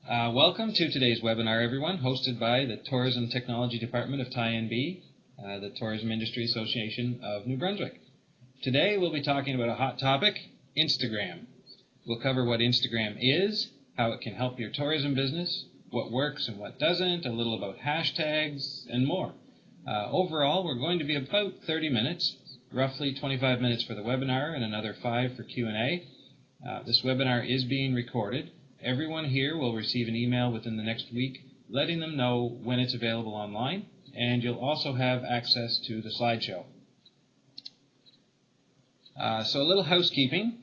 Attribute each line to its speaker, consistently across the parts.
Speaker 1: Welcome to today's webinar, everyone, hosted by the Tourism Technology Department of TIANB, the Tourism Industry Association of New Brunswick. Today we'll be talking about a hot topic, Instagram. We'll cover what Instagram is, how it can help your tourism business, what works and what doesn't, a little about hashtags, and more. Overall, we're going to be about 30 minutes, roughly 25 minutes for the webinar and another 5 for Q&A. This webinar is being recorded. Everyone here will receive an email within the next week letting them know when it's available online, and you'll also have access to the slideshow. So a little housekeeping.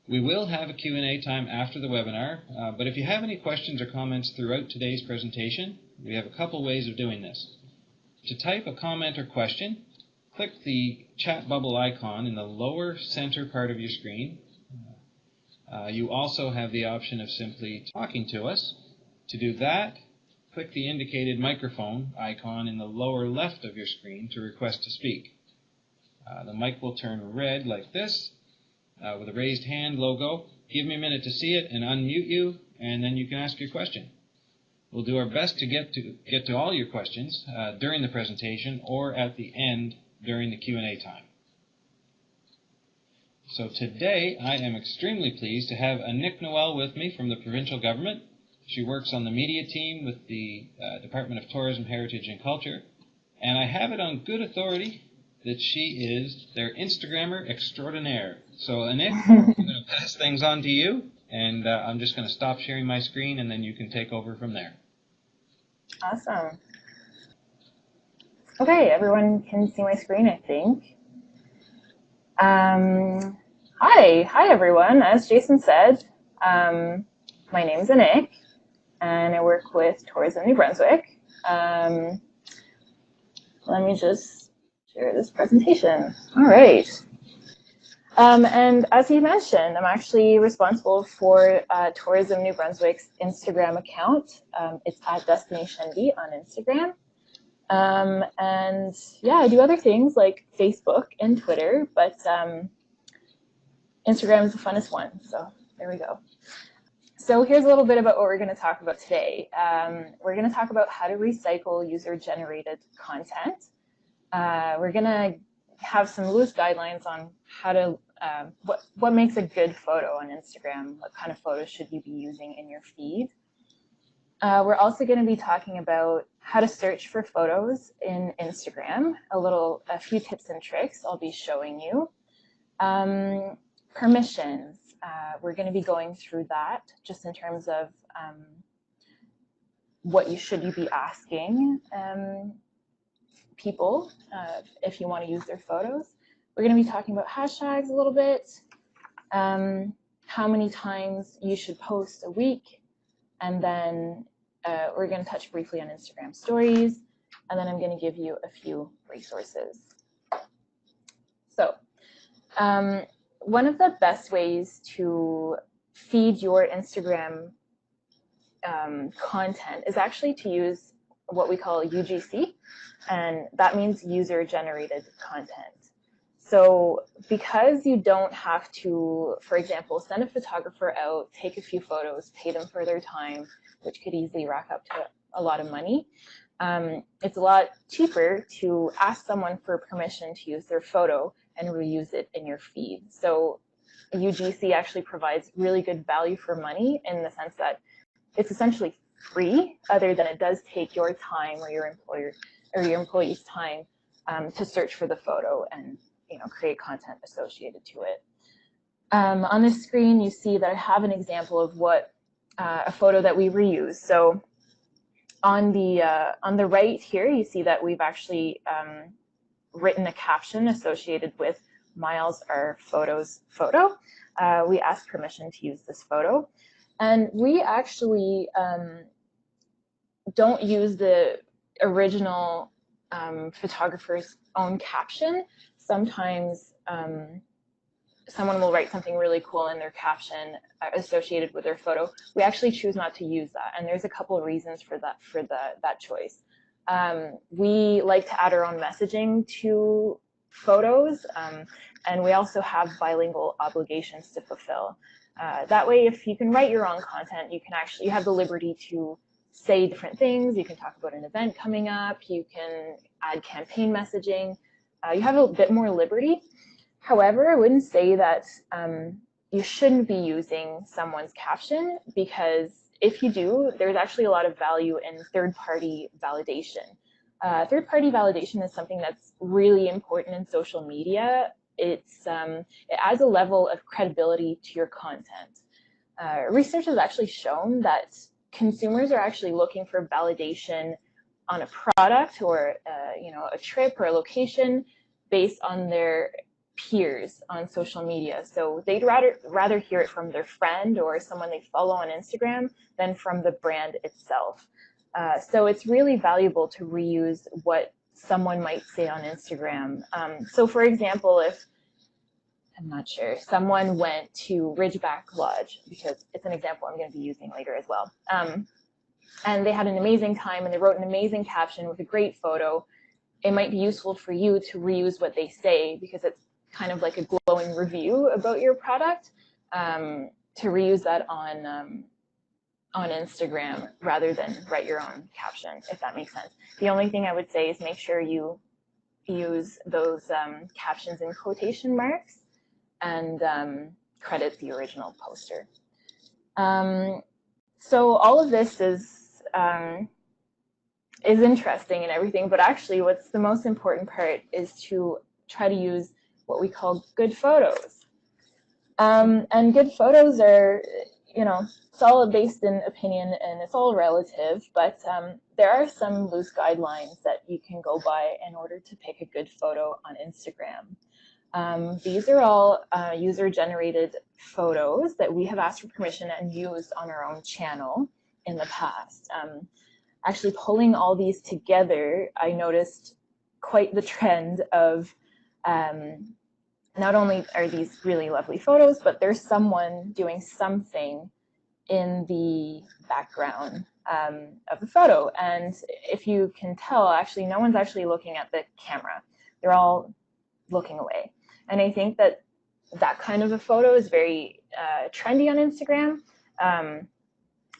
Speaker 1: We will have a Q&A time after the webinar, but if you have any questions or comments throughout today's presentation, we have a couple ways of doing this. To type a comment or question, click the chat bubble icon in the lower center part of your screen. You also have the option of simply talking to us. To do that, click the indicated microphone icon in the lower left of your screen to request to speak. The mic will turn red like this with a raised hand logo. Give me a minute to see it and unmute you, and then you can ask your question. We'll do our best to get to all your questions during the presentation or at the end during the Q&A time. So today, I am extremely pleased to have Nick Noel with me from the provincial government. She works on the media team with the Department of Tourism, Heritage and Culture. And I have it on good authority that she is their Instagrammer extraordinaire. So Nick, I'm going to pass things on to you, and I'm just going to stop sharing my screen, and then you can take over from there.
Speaker 2: Awesome. Okay, everyone can see my screen, I think. Hi everyone. As Jason said, my name is Nick, and I work with Tourism New Brunswick. Let me just share this presentation. All right. And as he mentioned, I'm actually responsible for Tourism New Brunswick's Instagram account. It's at DestinationNB on Instagram. And yeah, I do other things like Facebook and Twitter, but Instagram is the funnest one. So there we go. So here's a little bit about what we're going to talk about today. We're going to talk about how to recycle user-generated content. We're going to have some loose guidelines on how to, what makes a good photo on Instagram, what kind of photos should you be using in your feed. We're also going to be talking about how to search for photos in Instagram, a few tips and tricks I'll be showing you. Permissions, we're going to be going through that just in terms of what you should be asking people if you want to use their photos. We're going to be talking about hashtags a little bit, how many times you should post a week, and then we're going to touch briefly on Instagram stories, and then I'm going to give you a few resources. So one of the best ways to feed your Instagram content is actually to use what we call UGC, and that means user-generated content. So because you don't have to, for example, send a photographer out, take a few photos, pay them for their time, which could easily rack up to a lot of money, it's a lot cheaper to ask someone for permission to use their photo and reuse it in your feed. So UGC actually provides really good value for money in the sense that it's essentially free, other than it does take your time or your employer or your employee's time to search for the photo and create content associated to it. On this screen, you see that I have an example of what a photo that we reuse. So on the right here, you see that we've actually written a caption associated with Miles Our Photos photo. We asked permission to use this photo, and we actually don't use the original photographer's own caption. Sometimes someone will write something really cool in their caption associated with their photo. We actually choose not to use that, and there's a couple of reasons for that choice. We like to add our own messaging to photos, and we also have bilingual obligations to fulfill. That way, if you can write your own content, you have the liberty to say different things. You can talk about an event coming up. You can add campaign messaging. You have a bit more liberty. However, I wouldn't say that you shouldn't be using someone's caption, because if you do, there's actually a lot of value in third-party validation. Third-party validation is something that's really important in social media. It adds a level of credibility to your content. Research has actually shown that consumers are actually looking for validation on a product or a trip or a location based on their peers on social media. So they'd rather hear it from their friend or someone they follow on Instagram than from the brand itself. So it's really valuable to reuse what someone might say on Instagram. So for example, if, I'm not sure, someone went to Ridgeback Lodge, because it's an example I'm going to be using later as well, and they had an amazing time and they wrote an amazing caption with a great photo, it might be useful for you to reuse what they say, because it's kind of like a glowing review about your product, to reuse that on Instagram rather than write your own caption, if that makes sense. The only thing I would say is make sure you use those captions in quotation marks and credit the original poster. So all of this is interesting and everything, but actually what's the most important part is to try to use what we call good photos. And good photos are, it's all based in opinion and it's all relative, but there are some loose guidelines that you can go by in order to pick a good photo on Instagram. These are all user-generated photos that we have asked for permission and used on our own channel in the past. Actually pulling all these together, I noticed quite the trend of not only are these really lovely photos, but there's someone doing something in the background of the photo. And if you can tell, actually, no one's actually looking at the camera. They're all looking away. And I think that that kind of a photo is very trendy on Instagram.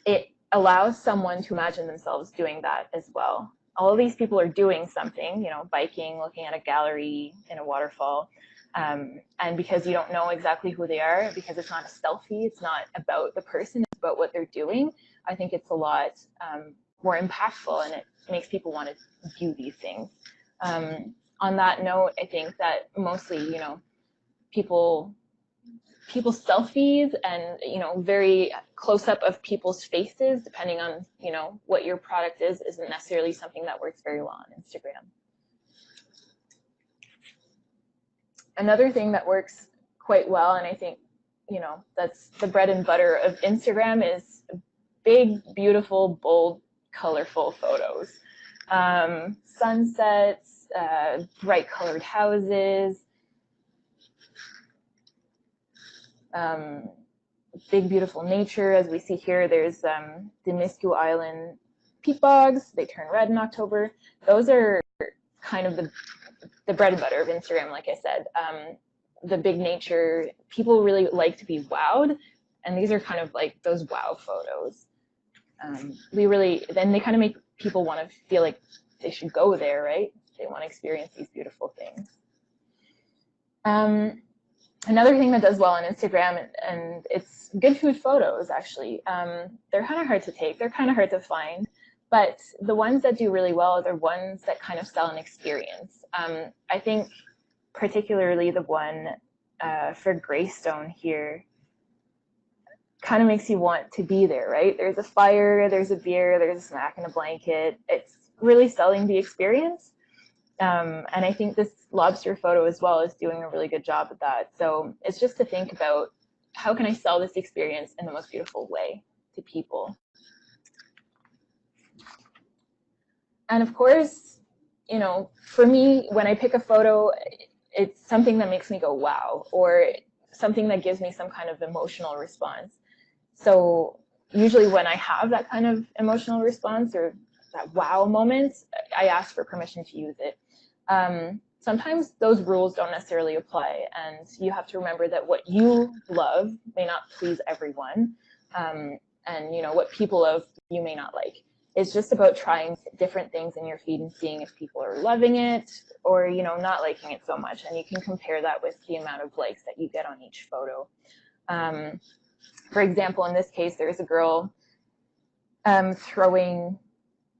Speaker 2: It allows someone to imagine themselves doing that as well. All of these people are doing something, biking, looking at a gallery in a waterfall. And because you don't know exactly who they are, because it's not a selfie, it's not about the person, it's about what they're doing, I think it's a lot more impactful and it makes people want to view these things. On that note, I think that mostly, people's selfies and, very close up of people's faces, depending on, what your product is, isn't necessarily something that works very well on Instagram. Another thing that works quite well, and I think, that's the bread and butter of Instagram, is big, beautiful, bold, colorful photos. Sunsets, bright colored houses, big, beautiful nature. As we see here, there's the Miscou Island peat bogs. They turn red in October. Those are kind of the bread and butter of Instagram, like I said. The big nature, people really like to be wowed, and these are kind of like those wow photos. Then they kind of make people want to feel like they should go there, right? They want to experience these beautiful things. Another thing that does well on Instagram, and it's good food photos, actually. They're kind of hard to take, they're kind of hard to find, but the ones that do really well are the ones that kind of sell an experience. I think particularly the one for Greystone here kind of makes you want to be there, right? There's a fire, there's a beer, there's a snack and a blanket. It's really selling the experience. And I think this lobster photo as well is doing a really good job at that. So it's just to think about, how can I sell this experience in the most beautiful way to people? And of course, for me, when I pick a photo, it's something that makes me go, wow, or something that gives me some kind of emotional response. So usually when I have that kind of emotional response or that wow moment, I ask for permission to use it. sometimes those rules don't necessarily apply, and you have to remember that what you love may not please everyone, and you know, what people love you may not like. It's just about trying different things in your feed and seeing if people are loving it or, you know, not liking it so much, and you can compare that with the amount of likes that you get on each photo. For example, in this case, there's a girl throwing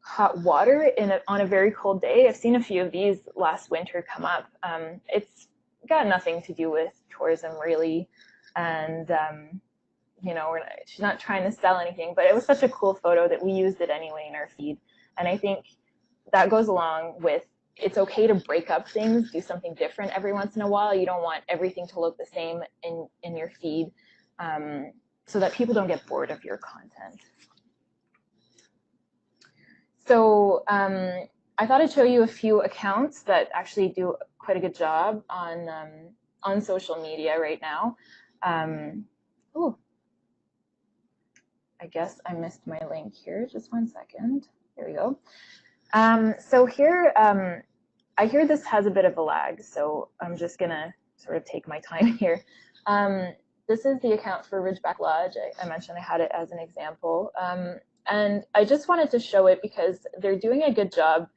Speaker 2: hot water on a very cold day. I've seen a few of these last winter come up. It's got nothing to do with tourism really, and you know, she's not trying to sell anything, but it was such a cool photo that we used it anyway in our feed. And I think that goes along with, it's okay to break up things, do something different every once in a while. You don't want everything to look the same in your feed, so that people don't get bored of your content. So I thought I'd show you a few accounts that actually do quite a good job on social media right now. Oh, I guess I missed my link here. Just 1 second. There we go. So here, I hear this has a bit of a lag, so I'm just gonna sort of take my time here. This is the account for Ridgeback Lodge. I mentioned I had it as an example. And I just wanted to show it because they're doing a good job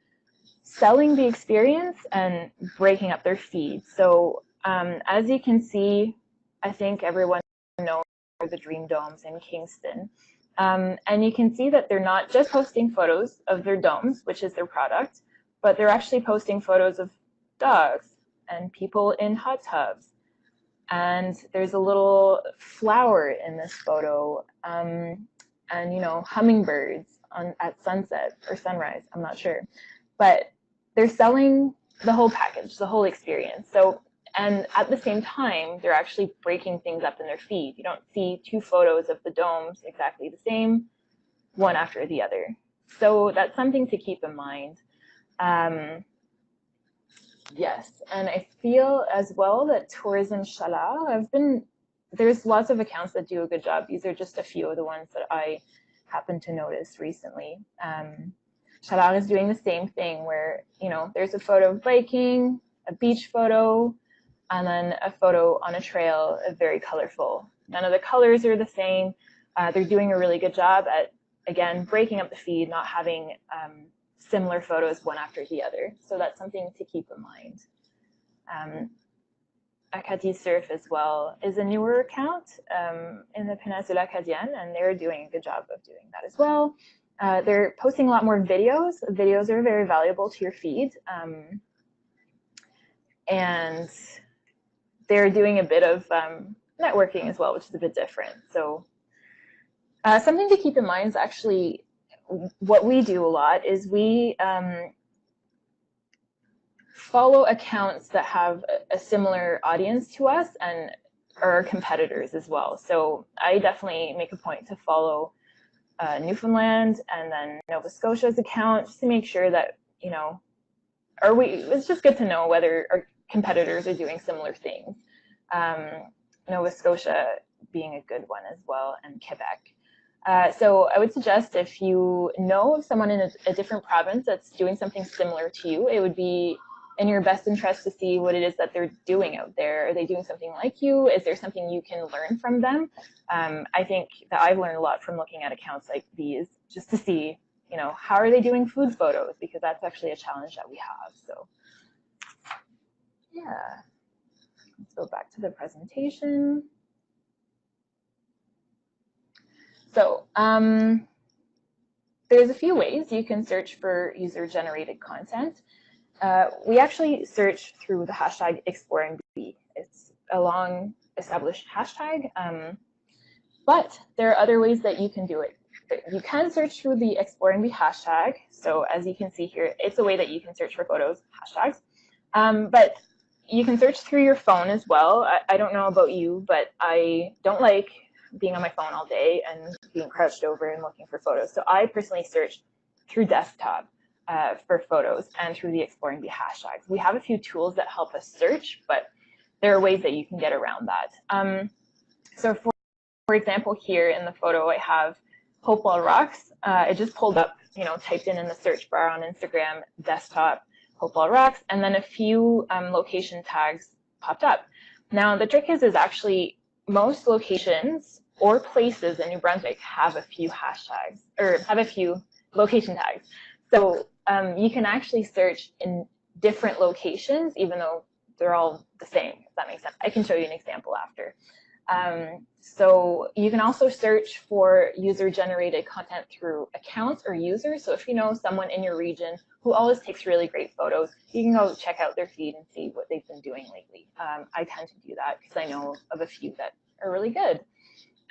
Speaker 2: selling the experience and breaking up their feed. So as you can see, I think everyone knows the Dream Domes in Kingston. And you can see that they're not just posting photos of their domes, which is their product, but they're actually posting photos of dogs and people in hot tubs. And there's a little flower in this photo. And you know, hummingbirds at sunset or sunrise, I'm not sure, but they're selling the whole package, the whole experience. So, and at the same time, they're actually breaking things up in their feed. You don't see two photos of the domes exactly the same, one after the other. So that's something to keep in mind. Yes, and I feel as well that Tourism Chala there's lots of accounts that do a good job. These are just a few of the ones that I happened to notice recently. Chala is doing the same thing where, you know, there's a photo of biking, a beach photo, and then a photo on a trail, very colorful. None of the colors are the same. They're doing a really good job at, again, breaking up the feed, not having similar photos one after the other. So that's something to keep in mind. Acadie Surf as well is a newer account in the Peninsula Acadienne, and they're doing a good job of doing that as well. They're posting a lot more videos. Videos are very valuable to your feed. And they're doing a bit of networking as well, which is a bit different. So something to keep in mind is actually what we do a lot is we follow accounts that have a similar audience to us and are competitors as well. So I definitely make a point to follow Newfoundland and then Nova Scotia's account just to make sure that, you know, it's just good to know whether our competitors are doing similar things. Nova Scotia being a good one as well, and Quebec. So I would suggest if you know of someone in a different province that's doing something similar to you, it would be in your best interest to see what it is that they're doing out there. Are they doing something like you? Is there something you can learn from them? I think that I've learned a lot from looking at accounts like these, just to see, you know, how are they doing food photos? Because that's actually a challenge that we have. So yeah, let's go back to the presentation. So there's a few ways you can search for user-generated content. We actually search through the hashtag ExploringB. It's a long established hashtag, but there are other ways that you can do it. You can search through the ExploringB hashtag. So as you can see here, it's a way that you can search for photos, hashtags. But you can search through your phone as well. I don't know about you, but I don't like being on my phone all day and being crouched over and looking for photos. So I personally search through desktop for photos and through the ExploringB hashtags. We have a few tools that help us search, but there are ways that you can get around that. So for example, here in the photo, I have Hopewell Rocks. It just pulled up, you know, typed in the search bar on Instagram desktop. Hopewell Rocks, and then a few location tags popped up. Now the trick is actually most locations or places in New Brunswick have a few hashtags, or have a few location tags. So you can actually search in different locations, even though they're all the same, if that makes sense. I can show you an example after. So you can also search for user-generated content through accounts or users. So if you know someone in your region who always takes really great photos, you can go check out their feed and see what they've been doing lately. I tend to do that because I know of a few that are really good.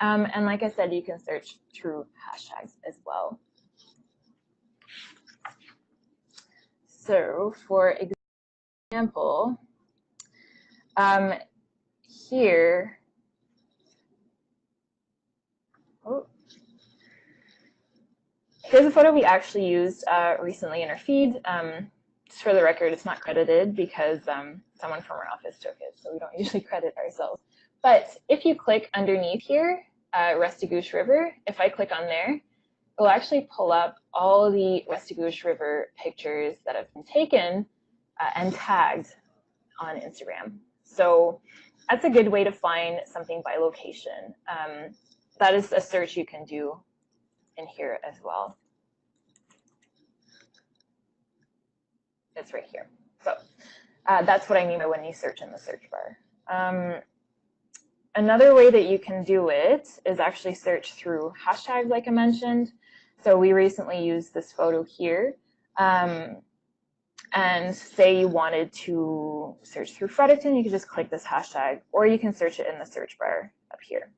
Speaker 2: And like I said, you can search through hashtags as well. So for example, here, here's a photo we actually used recently in our feed. Just for the record, it's not credited because someone from our office took it, so we don't usually credit ourselves. But if you click underneath here, Restigouche River, if I click on there, it'll actually pull up all the Restigouche River pictures that have been taken and tagged on Instagram. So that's a good way to find something by location. That is a search you can do in here as well. It's right here. So that's what I mean by when you search in the search bar. Another way that you can do it is actually search through hashtags, like I mentioned. So we recently used this photo here. And say you wanted to search through Fredericton, you could just click this hashtag, or you can search it in the search bar up here.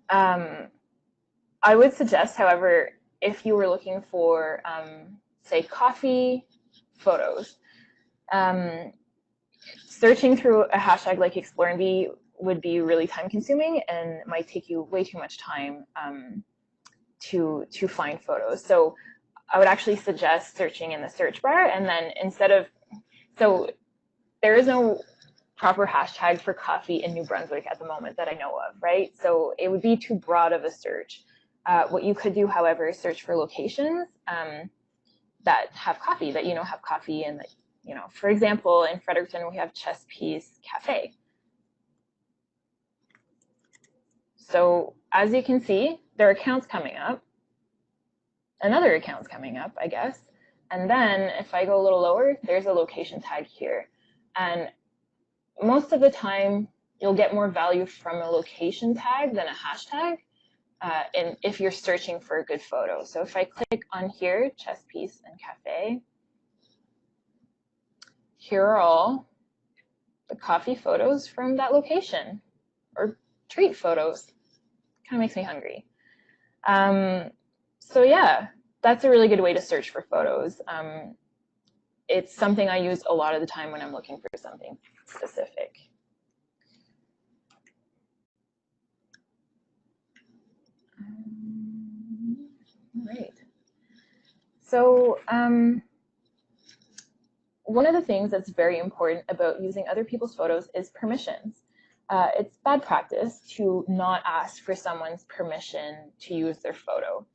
Speaker 2: I would suggest, however, if you were looking for, say, coffee photos, searching through a hashtag like Explore&Be would be really time consuming and might take you way too much time to find photos. So I would actually suggest searching in the search bar, and then instead of, so there is no proper hashtag for coffee in New Brunswick at the moment that I know of, right? So it would be too broad of a search. What you could do, however, is search for locations that have coffee, that you know have coffee, and that, you know, for example, in Fredericton we have Chess Piece Cafe. So as you can see, there are accounts coming up. Another account's coming up, I guess. And then if I go a little lower, there's a location tag here. And most of the time, you'll get more value from a location tag than a hashtag if you're searching for a good photo. So if I click on here, Chess Piece and Cafe, here are all the coffee photos from that location, or treat photos. Kind of makes me hungry. So yeah, that's a really good way to search for photos. It's something I use a lot of the time when I'm looking for something specific. All right. So one of the things that's very important about using other people's photos is permissions. It's bad practice to not ask for someone's permission to use their photo.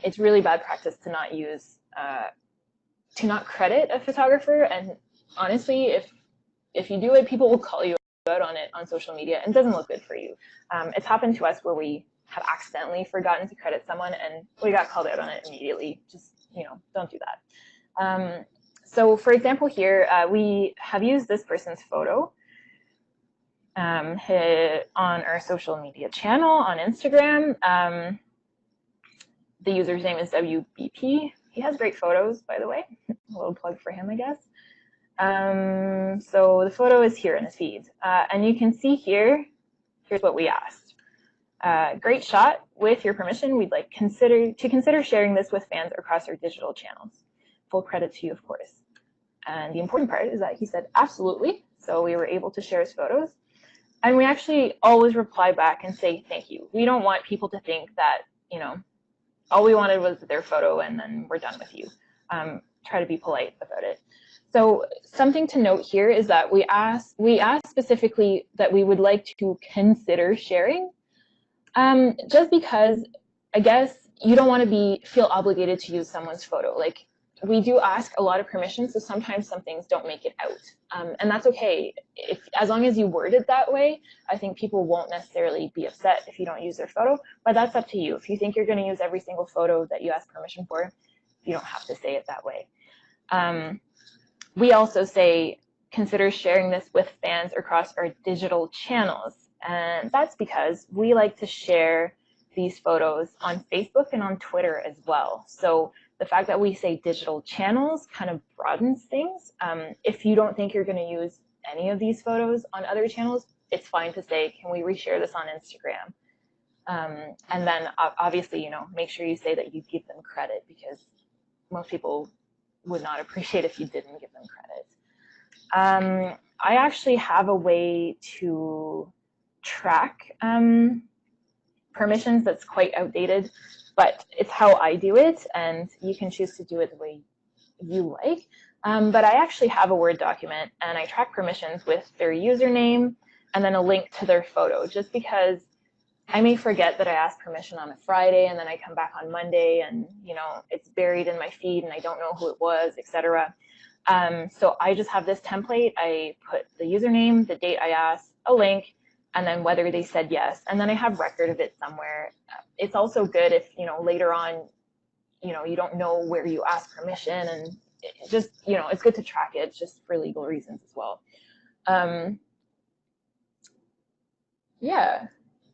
Speaker 2: It's really bad practice to not use, to not credit a photographer. And honestly, if you do it, people will call you out on it on social media, and it doesn't look good for you. It's happened to us where we have accidentally forgotten to credit someone and we got called out on it immediately. Just, you know, don't do that. So for example here, we have used this person's photo on our social media channel on Instagram. The user's name is WBP. He has great photos, by the way. A little plug for him, I guess. So the photo is here in his feed. And you can see here, here's what we asked. Great shot. With your permission, we'd like to consider sharing this with fans across our digital channels. Full credit to you, of course. And the important part is that he said absolutely. So we were able to share his photos. And we actually always reply back and say thank you. We don't want people to think that, you know, all we wanted was their photo and then we're done with you. Try to be polite about it. So something to note here is that we asked specifically that we would like to consider sharing, just because I guess you don't want to feel obligated to use someone's photo. Like, we do ask a lot of permission, so sometimes some things don't make it out. And that's okay. As long as you word it that way, I think people won't necessarily be upset if you don't use their photo, but that's up to you. If you think you're going to use every single photo that you ask permission for, you don't have to say it that way. We also say, consider sharing this with fans across our digital channels. And that's because we like to share these photos on Facebook and on Twitter as well. So the fact that we say digital channels kind of broadens things. If you don't think you're going to use any of these photos on other channels, it's fine to say, can we reshare this on Instagram? And then obviously, you know, make sure you say that you give them credit, because most people would not appreciate if you didn't give them credit. I actually have a way to track permissions that's quite outdated, but it's how I do it, and you can choose to do it the way you like. But I actually have a Word document, and I track permissions with their username and then a link to their photo, just because I may forget that I asked permission on a Friday, and then I come back on Monday and, you know, it's buried in my feed and I don't know who it was, etc. So I just have this template. I put the username, the date I asked, a link, and then whether they said yes, and then I have record of it somewhere. It's also good if, you know, later on, you know, you don't know where you ask permission, and it just, you know, it's good to track it just for legal reasons as well. Yeah,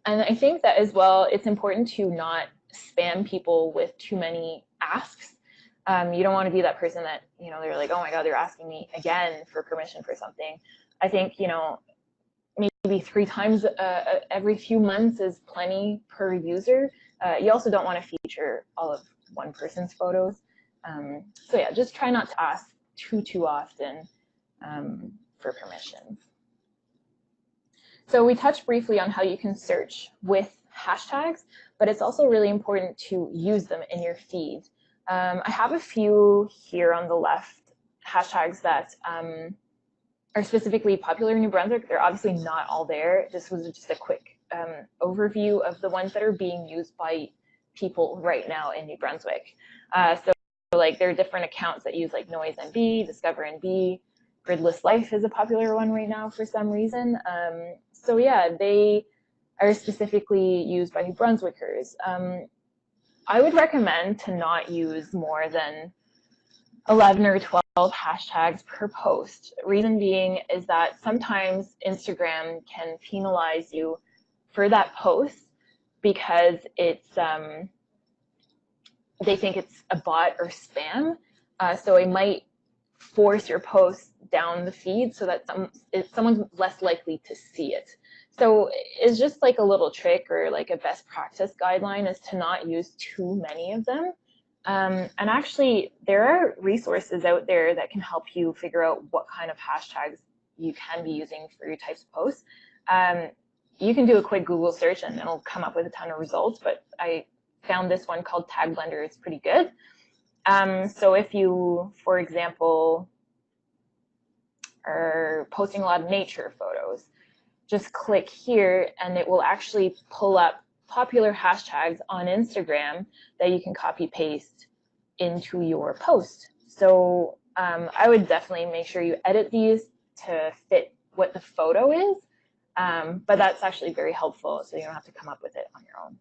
Speaker 2: and I think that as well, it's important to not spam people with too many asks. You don't want to be that person that, you know, they're like, oh my God, they're asking me again for permission for something. I think, you know, maybe 3 times every few months is plenty per user. You also don't want to feature all of one person's photos. So yeah, just try not to ask too often for permissions. So we touched briefly on how you can search with hashtags, but it's also really important to use them in your feed. I have a few here on the left, hashtags that are specifically popular in New Brunswick. They're obviously not all there. This was just a quick overview of the ones that are being used by people right now in New Brunswick. So like there are different accounts that use like Noise NB, Discover NB, Gridless Life is a popular one right now for some reason. So yeah, they are specifically used by New Brunswickers. I would recommend to not use more than 11 or 12 hashtags per post. Reason being is that sometimes Instagram can penalize you for that post because it's they think it's a bot or spam. So it might force your post down the feed so that someone's less likely to see it. So it's just like a little trick or like a best practice guideline is to not use too many of them. And actually, there are resources out there that can help you figure out what kind of hashtags you can be using for your types of posts. You can do a quick Google search and it'll come up with a ton of results, but I found this one called Tag Blender is pretty good. So if you, for example, are posting a lot of nature photos, just click here and it will actually pull up popular hashtags on Instagram that you can copy paste into your post. So I would definitely make sure you edit these to fit what the photo is, but that's actually very helpful so you don't have to come up with it on your own.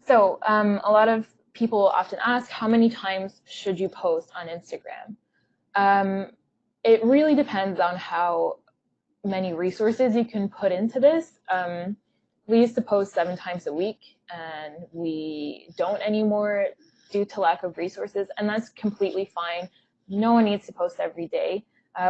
Speaker 2: So a lot of people often ask, how many times should you post on Instagram? It really depends on how many resources you can put into this. We used to post 7 times a week, and we don't anymore due to lack of resources, and that's completely fine. No one needs to post every day.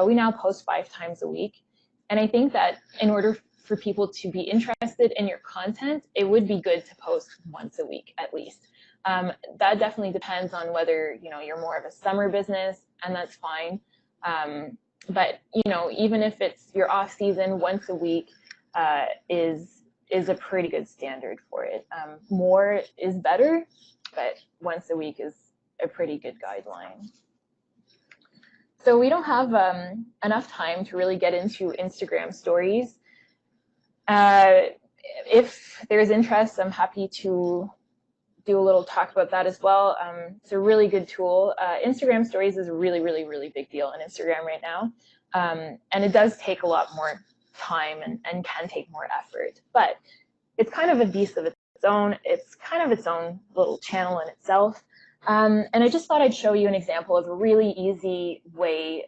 Speaker 2: We now post 5 times a week, and I think that in order for people to be interested in your content, it would be good to post once a week at least. That definitely depends on whether you're more of a summer business, and that's fine. But even if it's your off season, once a week is a pretty good standard for it. More is better, but once a week is a pretty good guideline. So we don't have enough time to really get into Instagram stories. if there's interest, I'm happy to do a little talk about that as well. It's a really good tool. Instagram stories is a really, really, really big deal on Instagram right now. And it does take a lot more time and can take more effort, but it's kind of a beast of its own. It's kind of its own little channel in itself. And I just thought I'd show you an example of a really easy way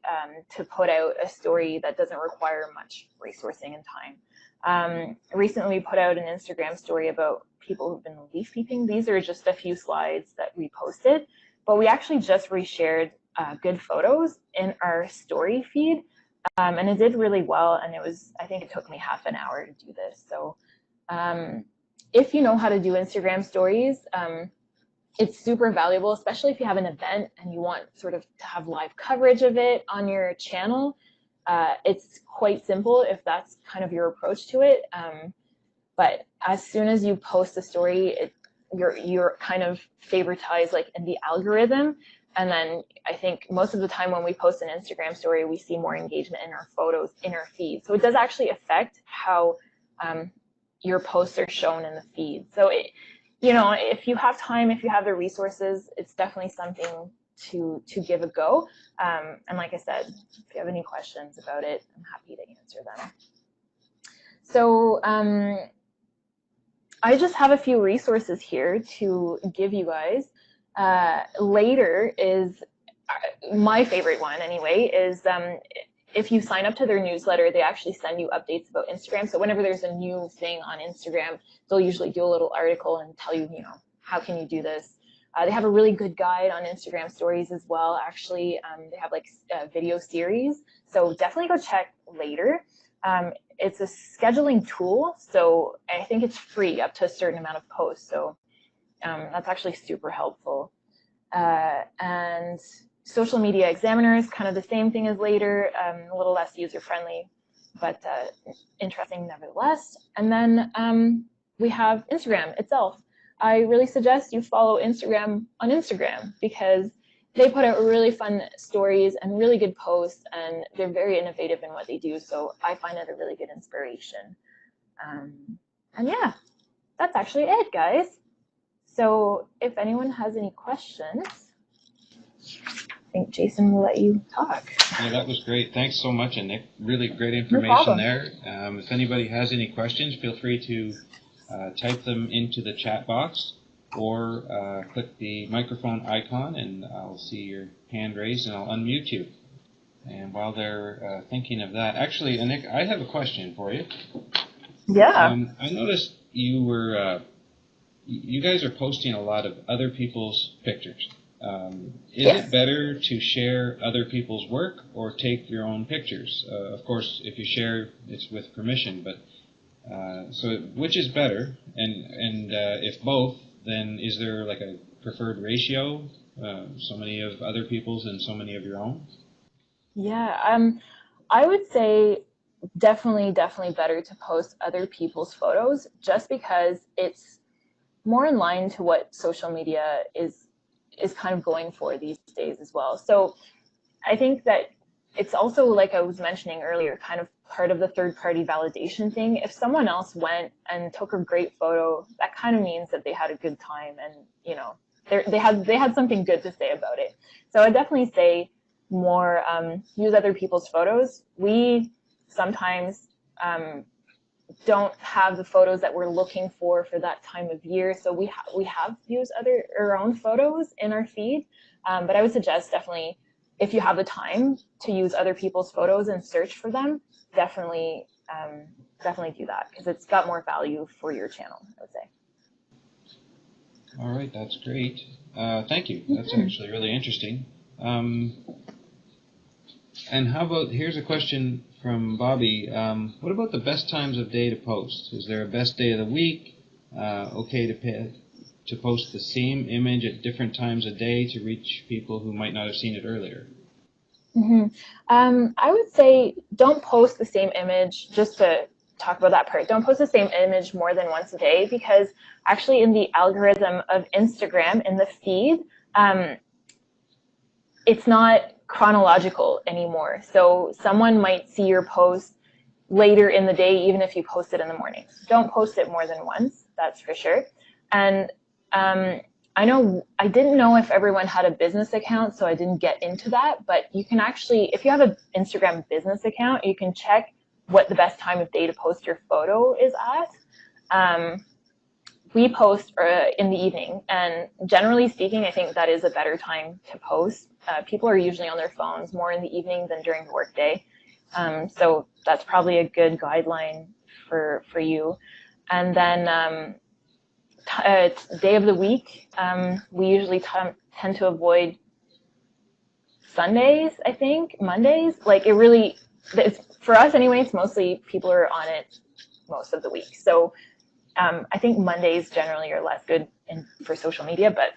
Speaker 2: to put out a story that doesn't require much resourcing and time. Recently we put out an Instagram story about people who've been leaf peeping. These are just a few slides that we posted, but we actually just reshared good photos in our story feed, and it did really well. And I think it took me half an hour to do this. So if you know how to do Instagram stories, it's super valuable, especially if you have an event and you want sort of to have live coverage of it on your channel. It's quite simple if that's kind of your approach to it. But as soon as you post a story, you're kind of favoritized like in the algorithm. And then I think most of the time when we post an Instagram story, we see more engagement in our photos, in our feed. So it does actually affect how your posts are shown in the feed. So if you have time, if you have the resources, it's definitely something to give a go. And like I said, if you have any questions about it, I'm happy to answer them. So I just have a few resources here to give you guys. Later is my favorite one anyway, is if you sign up to their newsletter, they actually send you updates about Instagram. So whenever there's a new thing on Instagram, they'll usually do a little article and tell you, how can you do this? They have a really good guide on Instagram stories as well. Actually, they have like a video series. So definitely go check later. It's a scheduling tool. So I think it's free up to a certain amount of posts. So that's actually super helpful. And Social Media Examiner is kind of the same thing as later, a little less user-friendly, but interesting nevertheless. And then we have Instagram itself. I really suggest you follow Instagram on Instagram because they put out really fun stories and really good posts, and they're very innovative in what they do. So I find it a really good inspiration. And yeah, that's actually it, guys. So if anyone has any questions, I think Jason will let you talk.
Speaker 1: Yeah, that was great. Thanks so much, Nick. Really great information there. If anybody has any questions, feel free to type them into the chat box or click the microphone icon and I'll see your hand raised and I'll unmute you. And while they're thinking of that, actually, Nick, I have a question for you.
Speaker 2: Yeah.
Speaker 1: I noticed you guys are posting a lot of other people's pictures. Is
Speaker 2: Yes.
Speaker 1: it better to share other people's work or take your own pictures? Of course, if you share, it's with permission, but so which is better? And if both, then is there like a preferred ratio? So many of other people's and so many of your own?
Speaker 2: Yeah, I would say definitely better to post other people's photos just because it's more in line to what social media is kind of going for these days as well. So I think that it's also, like I was mentioning earlier, kind of part of the third-party validation thing. If someone else went and took a great photo, that kind of means that they had a good time and they had something good to say about it. So I definitely say more use other people's photos. We sometimes don't have the photos that we're looking for that time of year, so we have used our own photos in our feed, but I would suggest definitely, if you have the time to use other people's photos and search for them, definitely do that because it's got more value for your channel, I would say.
Speaker 1: All right, that's great. Thank you. That's actually really interesting. And how about, here's a question from Bobby. What about the best times of day to post? Is there a best day of the week? Okay to post the same image at different times of day to reach people who might not have seen it earlier?
Speaker 2: I would say don't post the same image, just to talk about that part. Don't post the same image more than once a day because actually in the algorithm of Instagram, in the feed, it's not chronological anymore. So someone might see your post later in the day, even if you post it in the morning. Don't post it more than once, that's for sure. And I know I didn't know if everyone had a business account, so I didn't get into that, but you can actually, if you have an Instagram business account, you can check what the best time of day to post your photo is at. We post in the evening, and generally speaking, I think that is a better time to post. People are usually on their phones more in the evening than during the workday. So that's probably a good guideline for you. And then day of the week, we usually tend to avoid Sundays, I think, Mondays. Like it really, for us anyway, it's mostly people are on it most of the week. So I think Mondays generally are less good for social media, but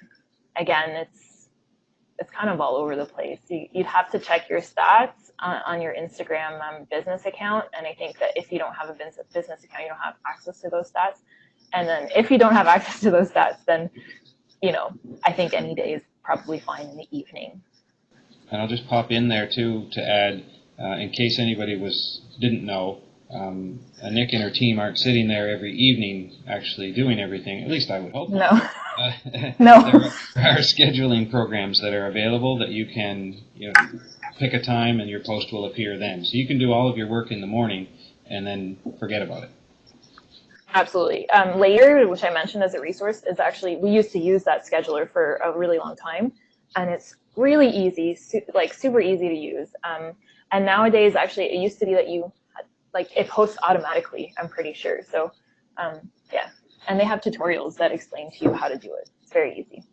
Speaker 2: again, it's kind of all over the place. You'd have to check your stats on your Instagram business account, and I think that if you don't have a business account, you don't have access to those stats. And then if you don't have access to those stats, then I think any day is probably fine in the evening.
Speaker 1: And I'll just pop in there too to add, in case anybody didn't know. Nick and her team aren't sitting there every evening actually doing everything. At least I would hope.
Speaker 2: No.
Speaker 1: No. There are scheduling programs that are available that you can pick a time and your post will appear then. So you can do all of your work in the morning and then forget about it. Absolutely.
Speaker 2: Later, which I mentioned as a resource, is actually, we used to use that scheduler for a really long time, and it's really easy, super easy to use. And nowadays, actually, it used to be that it posts automatically, I'm pretty sure. So, yeah. And they have tutorials that explain to you how to do it. It's very easy.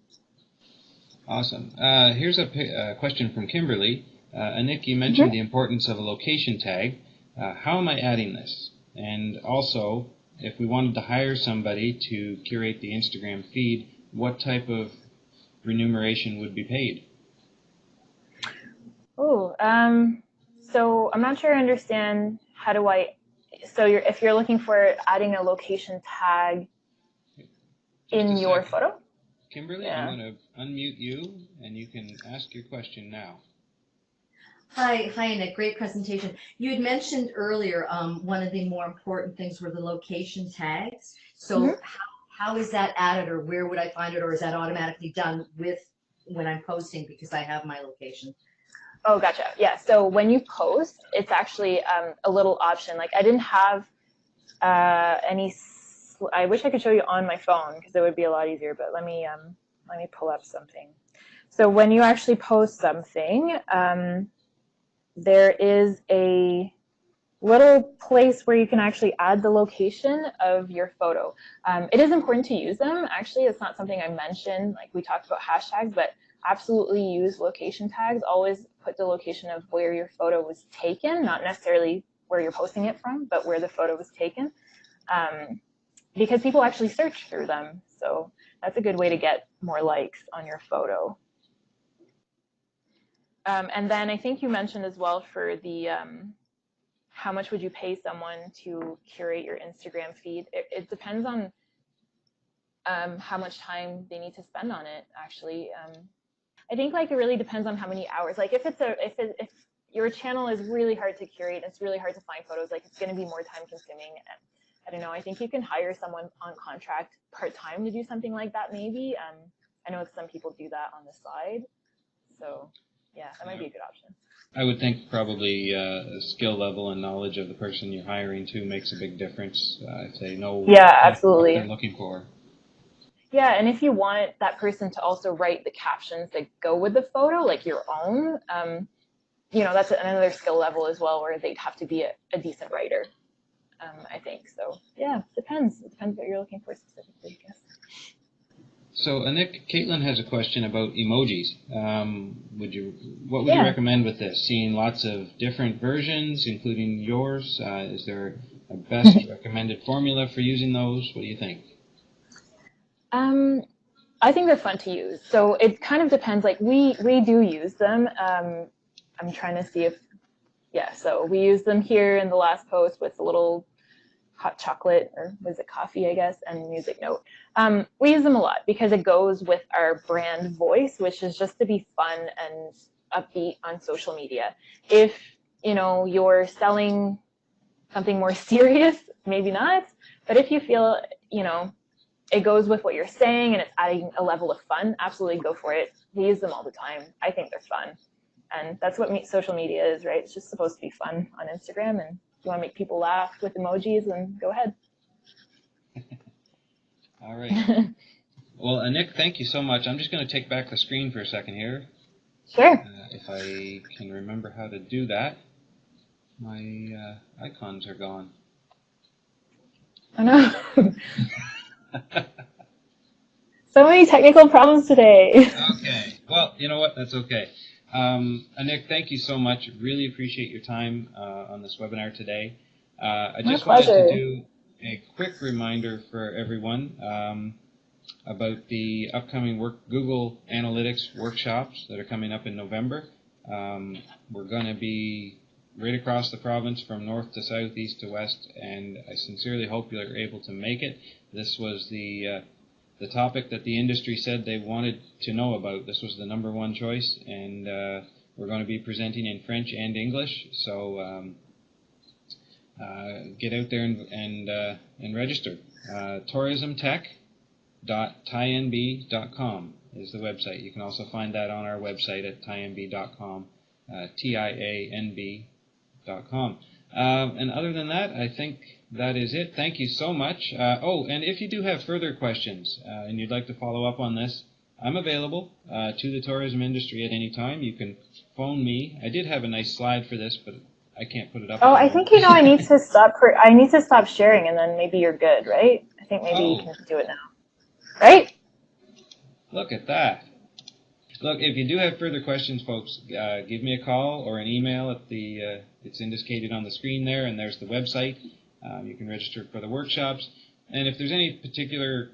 Speaker 1: Awesome. Here's a question from Kimberly. Nick, you mentioned the importance of a location tag. How am I adding this? And also, if we wanted to hire somebody to curate the Instagram feed, what type of remuneration would be paid?
Speaker 2: Oh, so I'm not sure I understand. If you're looking for adding a location tag in your photo?
Speaker 1: Kimberly, yeah. I'm going to unmute you, and you can ask your question now.
Speaker 3: Hi, Nick. Great presentation. You had mentioned earlier one of the more important things were the location tags. So how is that added, or where would I find it, or is that automatically done when I'm posting because I have my location?
Speaker 2: Oh, gotcha. Yeah. So when you post, it's actually a little option. Like I didn't have any. I wish I could show you on my phone because it would be a lot easier. But let me pull up something. So when you actually post something, there is a little place where you can actually add the location of your photo. It is important to use them. Actually, it's not something I mentioned. Like we talked about hashtags, but absolutely use location tags. Always put the location of where your photo was taken, not necessarily where you're posting it from, but where the photo was taken, because people actually search through them. So that's a good way to get more likes on your photo. And then I think you mentioned as well for the how much would you pay someone to curate your Instagram feed? It depends on how much time they need to spend on it, actually. I think it really depends on how many hours. Like if your channel is really hard to curate, it's really hard to find photos, it's going to be more time consuming. I don't know. I think you can hire someone on contract part-time to do something like that, maybe. I know some people do that on the side. So yeah, that might be a good option.
Speaker 1: I would think probably skill level and knowledge of the person you're hiring too makes a big difference. If they know what they're looking for.
Speaker 2: Yeah, and if you want that person to also write the captions that go with the photo, like your own, that's another skill level as well, where they'd have to be a decent writer, I think. So yeah, depends. It depends what you're looking for specifically, I guess.
Speaker 1: So, Nick, Caitlin has a question about emojis. What would you recommend with this? Seeing lots of different versions, including yours. Is there a best recommended formula for using those? What do you think?
Speaker 2: I think they're fun to use. So it kind of depends. We do use them. I'm trying to see so we use them here in the last post with a little hot chocolate, or was it coffee, I guess, and music note. We use them a lot because it goes with our brand voice, which is just to be fun and upbeat on social media. If, you're selling something more serious, maybe not. But if you feel, it goes with what you're saying and it's adding a level of fun, absolutely go for it. We use them all the time. I think they're fun. And that's what social media is, right? It's just supposed to be fun on Instagram. And if you want to make people laugh with emojis, then go ahead.
Speaker 1: All right. Well, Nick, thank you so much. I'm just going to take back the screen for a second here.
Speaker 2: Sure.
Speaker 1: If I can remember how to do that. My icons are gone.
Speaker 2: Oh, no. So many technical problems today.
Speaker 1: Okay. Well, you know what? That's okay. Nick, thank you so much. Really appreciate your time on this webinar today. I just wanted to do a quick reminder for everyone about the upcoming Google Analytics workshops that are coming up in November. We're going to be right across the province from north to south, east to west, and I sincerely hope you're able to make it. This was the topic that the industry said they wanted to know about. This was the number one choice, and we're going to be presenting in French and English, so get out there and register. tourismtech.tianb.com is the website. You can also find that on our website at tianb.com, TIANB.com. And other than that, I think that is it. Thank you so much. And if you do have further questions and you'd like to follow up on this, I'm available to the tourism industry at any time. You can phone me. I did have a nice slide for this, but I can't put it up.
Speaker 2: Oh, I think I need to stop. I need to stop sharing, and then maybe you're good, right? I think maybe you can do it now, right?
Speaker 1: Look at that. Look, if you do have further questions, folks, give me a call or an email at the. It's indicated on the screen there, and there's the website. You can register for the workshops, and if there's any particular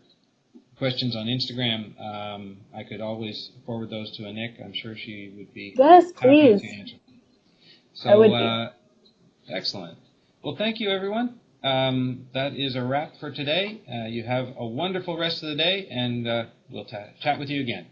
Speaker 1: questions on Instagram, I could always forward those to Nick. I'm sure she would be
Speaker 2: happy
Speaker 1: to answer. So,
Speaker 2: I would be.
Speaker 1: Excellent. Well, thank you, everyone. That is a wrap for today. You have a wonderful rest of the day, and we'll chat with you again.